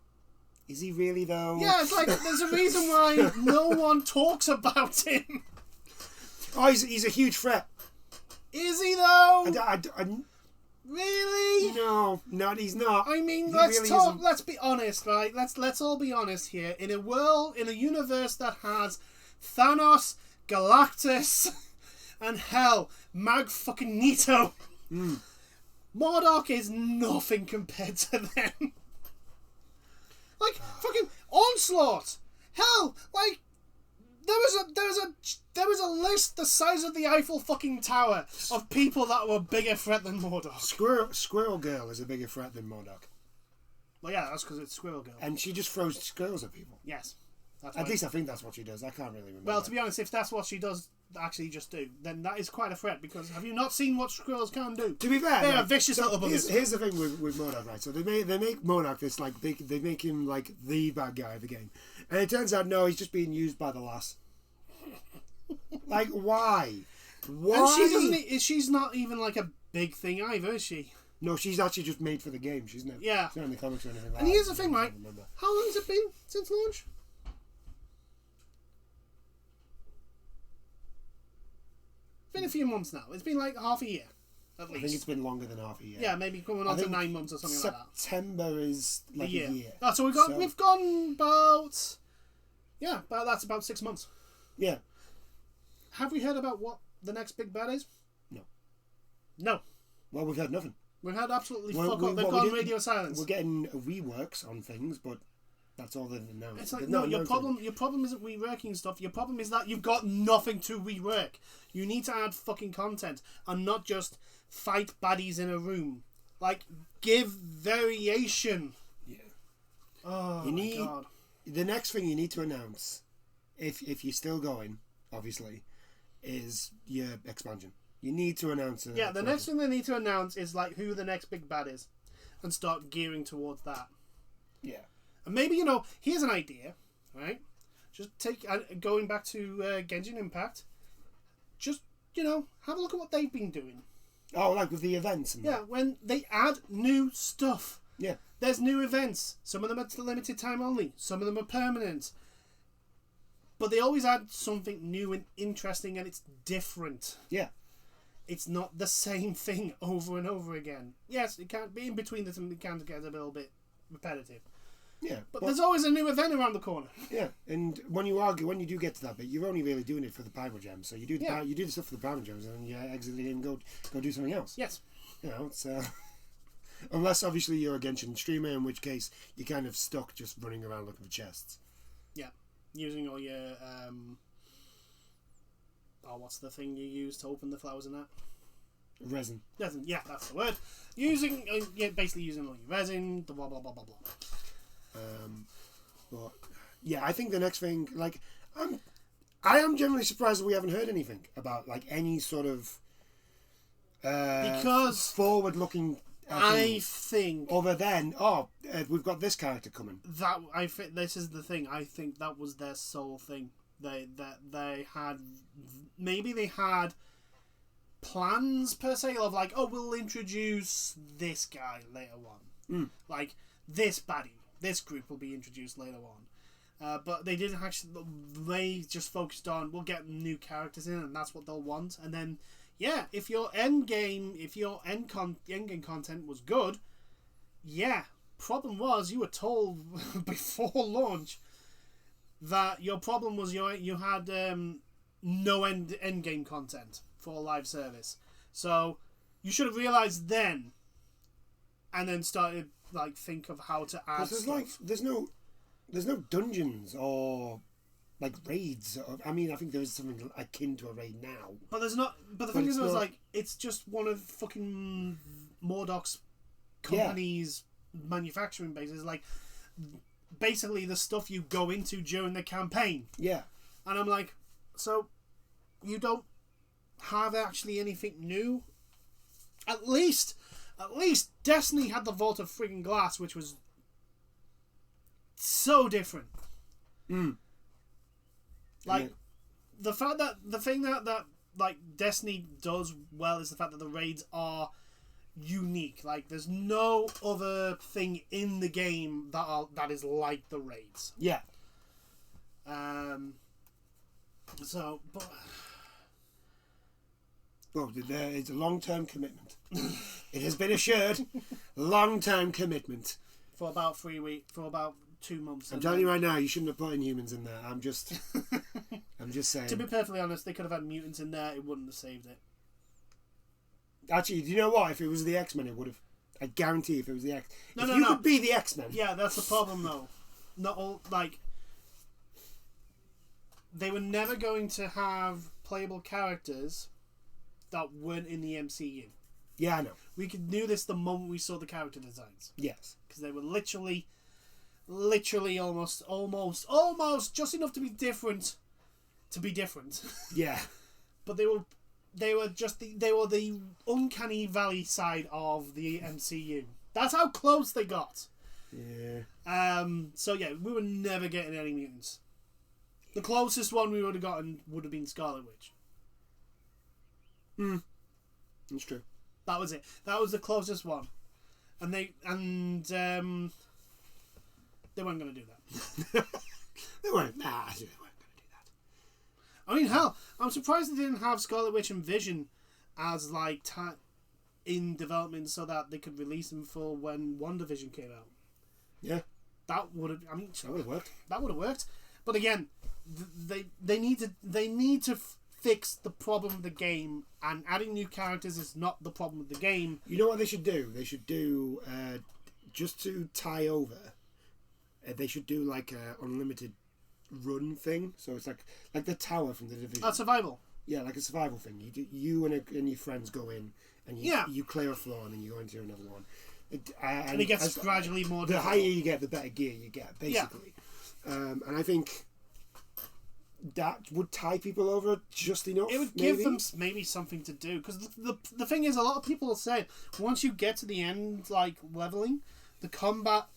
is he really though? Yeah, it's like there's a reason why no one talks about him. Oh, he's a huge threat. Is he though? Really? No, he's not. I mean, let's be honest, right? Let's all be honest here. In a universe that has Thanos, Galactus, and hell, Magneto, MODOK is nothing compared to them. Like, fucking Onslaught! Hell, like, there was a list the size of the Eiffel fucking Tower of people that were a bigger threat than MODOK. Squirrel Girl is a bigger threat than MODOK. Well, yeah, that's because it's Squirrel Girl. And she just throws squirrels at people. Yes. At least I think that's what she does. I can't really remember. Well, to be honest, if that's what she does actually just do, then that is quite a threat, because have you not seen what squirrels can do? To be fair, they are vicious little buggers. Here's the thing with MODOK, right? So they make MODOK this like big. They make him like the bad guy of the game, and it turns out no, he's just being used by the lass. Like, why? And she's not even like a big thing either, is she? No, she's actually just made for the game. She's not. Yeah. She's not in the comics or anything like that. And here's the thing, right? How long has it been since launch? It's been a few months now. It's been like half a year, at least. I think it's been longer than half a year. Yeah, maybe coming on to 9 months or something like that. September is like a year. Oh, so we've gone about Yeah, but that's about 6 months. Yeah. Have we heard about what the next big bad is? No. No. Well, we've had nothing. We've had absolutely Well, fuck we- all. They've what we gone did- radio silence. We're getting reworks on things, but that's all they've announced. It's like, They've no, not your announced problem your problem isn't reworking stuff. Your problem is that you've got nothing to rework. You need to add fucking content and not just fight baddies in a room. Like, give variation. it. Yeah. Oh, You need- my God. The next thing you need to announce, if you're still going, obviously, is your expansion. You need to announce it. Yeah, the next thing they need to announce is, like, who the next big bad is. And start gearing towards that. Yeah. And maybe, here's an idea, right? Just take, going back to Genshin Impact, just, have a look at what they've been doing. Oh, like with the events and Yeah, when they add new stuff. Yeah. There's new events. Some of them are limited time only. Some of them are permanent. But they always add something new and interesting, and it's different. Yeah. It's not the same thing over and over again. Yes, it can't be in between the two. It can get a little bit repetitive. Yeah. But there's always a new event around the corner. Yeah, and when you do get to that bit, you're only really doing it for the pyro gems. So you do you do the stuff for the pyro gems, and then you exit the game and go do something else. Yes. It's unless obviously you're a Genshin streamer, in which case you're kind of stuck just running around looking for chests. Yeah, using all your what's the thing you use to open the flowers and that? Resin. Resin. Yeah, that's the word. Basically using all your resin. The blah blah blah blah blah. But yeah, I think the next thing, like, I am generally surprised that we haven't heard anything about like any sort of because forward-looking. I think other than we've got this character coming. that this is the thing. I think that was their sole thing. They had plans per se of like, we'll introduce this guy later on, like this baddie. This group will be introduced later on. But they didn't actually. They just focused on we'll get new characters in, and that's what they'll want. And then, if your end game content was good, problem was you were told before launch that your problem was you had no end game content for live service. So you should have realized then, and then started. Like, think of how to add stuff. There's no dungeons or like raids. I think there is something akin to a raid now. But there's not. But the thing is, it's just one of fucking Mordoc's company's manufacturing bases. Like, basically the stuff you go into during the campaign. Yeah. And I'm like, so you don't have actually anything new? At least Destiny had the Vault of Friggin' Glass, which was so different. Like, the thing that Destiny does well is the fact that the raids are unique. Like, there's no other thing in the game that is like the raids. Yeah. Well, it's a long-term commitment. It has been assured, long-term commitment. For about 3 weeks, for about 2 months. I'm telling you right now, you shouldn't have put Inhumans in there. I'm just saying. To be perfectly honest, they could have had mutants in there. It wouldn't have saved it. Actually, do you know what? If it was the X-Men, it would have. I guarantee if it was the X. If No. you could be the X-Men. Yeah, that's the problem though. Not all they were never going to have playable characters that weren't in the MCU. Yeah, I know. We knew this the moment we saw the character designs. Yes. Because they were literally almost just enough to be different. Yeah. But they were the uncanny valley side of the MCU. That's how close they got. Yeah. So yeah, we were never getting any mutants. The closest one we would have gotten would have been Scarlet Witch. That's true. That was it. That was the closest one, and they weren't going to do that. They weren't. Nah, they weren't going to do that. I mean, hell, I'm surprised they didn't have Scarlet Witch and Vision as in development so that they could release them for when WandaVision came out. Yeah. That would have. I mean, that would have worked. That would have worked. But again, they need to fix the problem of the game, and adding new characters is not the problem of the game. You know what they should do? They should do just to tie over. They should do like a unlimited run thing. So it's like the tower from the Division. Survival. Yeah, like a survival thing. You and your friends go in and you clear a floor and then you go into another one. And it gets gradually more the difficult. higher you get, the better gear you get, basically. Yeah. And I think that would tie people over just enough. It would give them maybe something to do, because the thing is, a lot of people say once you get to the end, like leveling, the combat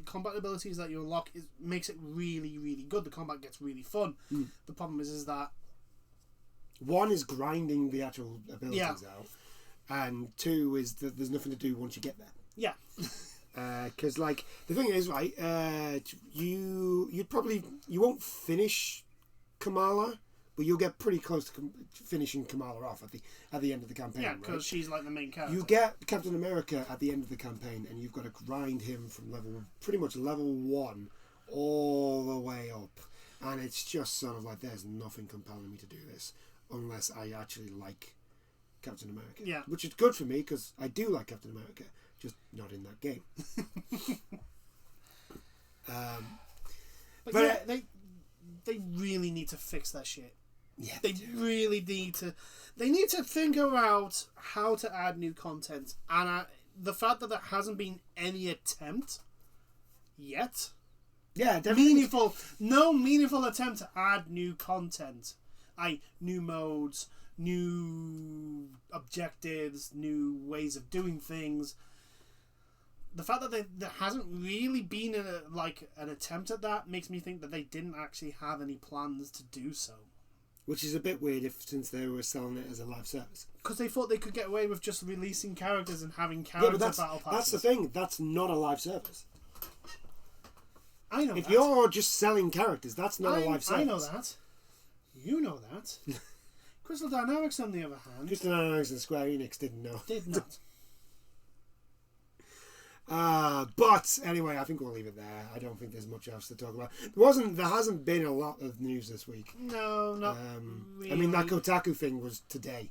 combat abilities that you unlock makes it really, really good. The combat gets really fun. The problem is that one is grinding the actual abilities out, and two is that there's nothing to do once you get there. Yeah. Because the thing is, right, you won't finish Kamala, but you'll get pretty close to finishing Kamala off at the end of the campaign. Yeah, because she's like the main character. You get Captain America at the end of the campaign, and you've got to grind him from pretty much level 1 all the way up, and it's just sort of like there's nothing compelling me to do this unless I actually like Captain America. Yeah, which is good for me because I do like Captain America. Just not in that game. but yeah, they really need to fix that shit. Yeah, they really need to. They need to think about how to add new content, and the fact that there hasn't been any attempt yet. Yeah, definitely. No meaningful attempt to add new content, new modes, new objectives, new ways of doing things. The fact that there hasn't really been an attempt at that makes me think that they didn't actually have any plans to do so. Which is a bit weird since they were selling it as a live service. Because they thought they could get away with just releasing characters and having character battle passes. That's the thing. That's not a live service. I know if you're just selling characters, that's not a live service. I know that. You know that. Crystal Dynamics, on the other hand... Crystal Dynamics and Square Enix didn't know. Did not. But anyway, I think we'll leave it there. I don't think there's much else to talk about. There hasn't been a lot of news this week. No, not really. I mean, that Kotaku thing was today.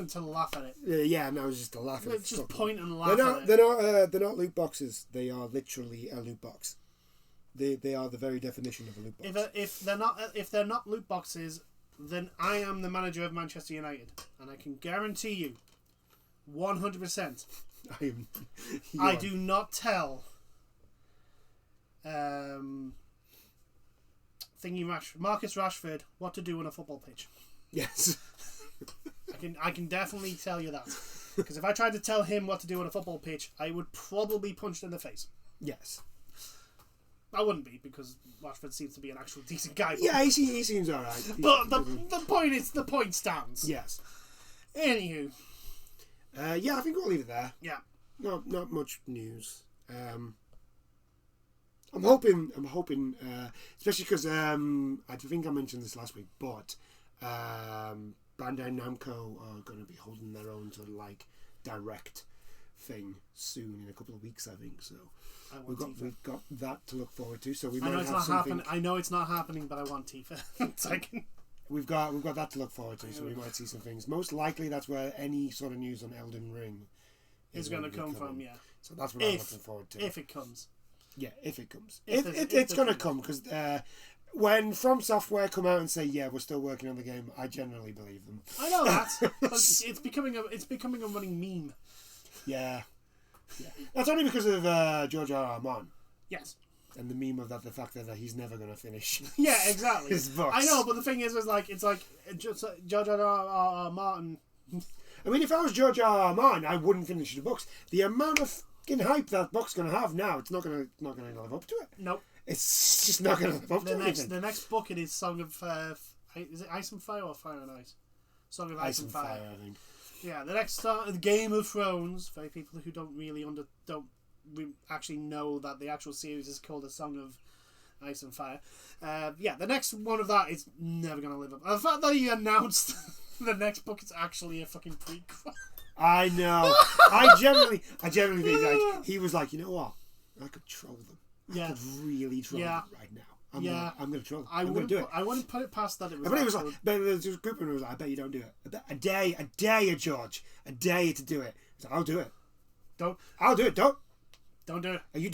To laugh at it. Yeah, no, it was just to laugh at it. Just point and laugh at it. They're not loot boxes. They are literally a loot box. They are the very definition of a loot box. If they're not loot boxes, then I am the manager of Manchester United, and I can guarantee you, 100%. I do not tell Marcus Rashford what to do on a football pitch. Yes. I can definitely tell you that. Because if I tried to tell him what to do on a football pitch, I would probably punch him in the face. Yes. I wouldn't be, because Rashford seems to be an actual decent guy. Yeah, he seems alright. But the point stands. Yes. Anywho. Yeah, I think we'll leave it there. Yeah. Not much news. I'm hoping, especially because I think I mentioned this last week, but Bandai Namco are going to be holding their own sort of direct thing soon in a couple of weeks, I think. So we've got that to look forward to. So we might have something. I know it's not happening, but I want Tifa. We've got that to look forward to. So we might see some things. Most likely, that's where any sort of news on Elden Ring is going to come from. Yeah. So that's what I'm looking forward to. If it comes. Yeah, if it comes. It's going to come, because when From Software come out and say, yeah, we're still working on the game, I generally believe them. I know that. But it's becoming a running meme. Yeah. That's only because of George R.R. Martin. Yes. And the meme of that, the fact that he's never going to finish. Yeah, exactly. His books. I know, but the thing is, it's like George R.R. Martin. I mean, if I was George R.R. Martin, I wouldn't finish the books. The amount of fucking hype that book's going to have now, it's not going to live up to it. Nope. It's just not going to live up to anything. The next book it is Song of is it Ice and Fire or Fire and Ice? Song of Ice and Fire, I think. Yeah, the next start of Game of Thrones. For people who don't actually know that the actual series is called A Song of Ice and Fire. The next one of that is never going to live up. The fact that he announced the next book is actually a fucking prequel. I know. I generally think he was like, you know what? I could troll them. I could really troll them right now. I'm gonna troll them. I I'm gonna do it. I wouldn't put it past that. It was. But it was like, but there was a group of them was like, I bet you don't do it. I dare you, George. I dare you to do it. So I'll do it. I'll do it. Don't do it. Are you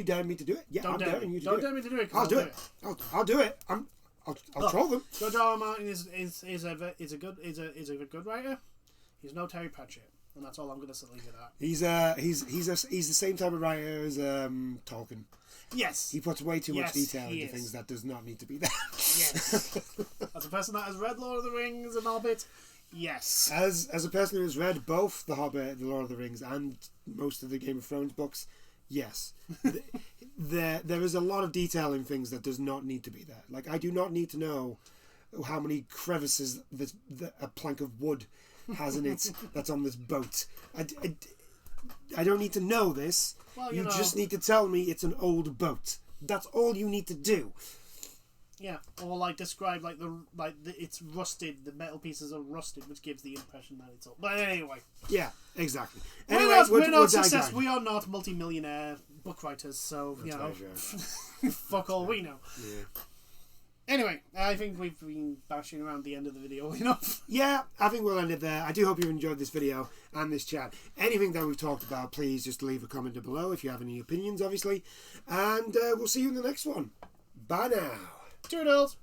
daring me to do it? Yeah, I'm daring you to do it. Don't dare me to do it. I'll do it. I'll do it. I'll troll them. George R. R. Martin is a good writer. He's no Terry Pratchett, and that's all I'm going to leave it at. He's the same type of writer as Tolkien. Yes. He puts way too much detail into things that does not need to be there. Yes. As a person that has read Lord of the Rings and Hobbit, yes. As a person who has read both The Hobbit, The Lord of the Rings, and most of the Game of Thrones books, yes. there is a lot of detail in things that does not need to be there. Like, I do not need to know how many crevices a plank of wood has in it that's on this boat. I don't need to know this. Well, you just need to tell me it's an old boat. That's all you need to do. Yeah, or like describe it's rusted. The metal pieces are rusted, which gives the impression that it's old. But anyway. Yeah, exactly. Anyway, we're not success. We are not multi-millionaire book writers, so fuck all we know. Yeah. Anyway, I think we've been bashing around the end of the video enough. Yeah, I think we'll end it there. I do hope you enjoyed this video and this chat. Anything that we've talked about, please just leave a comment below if you have any opinions, obviously. And we'll see you in the next one. Bye now. Toodles!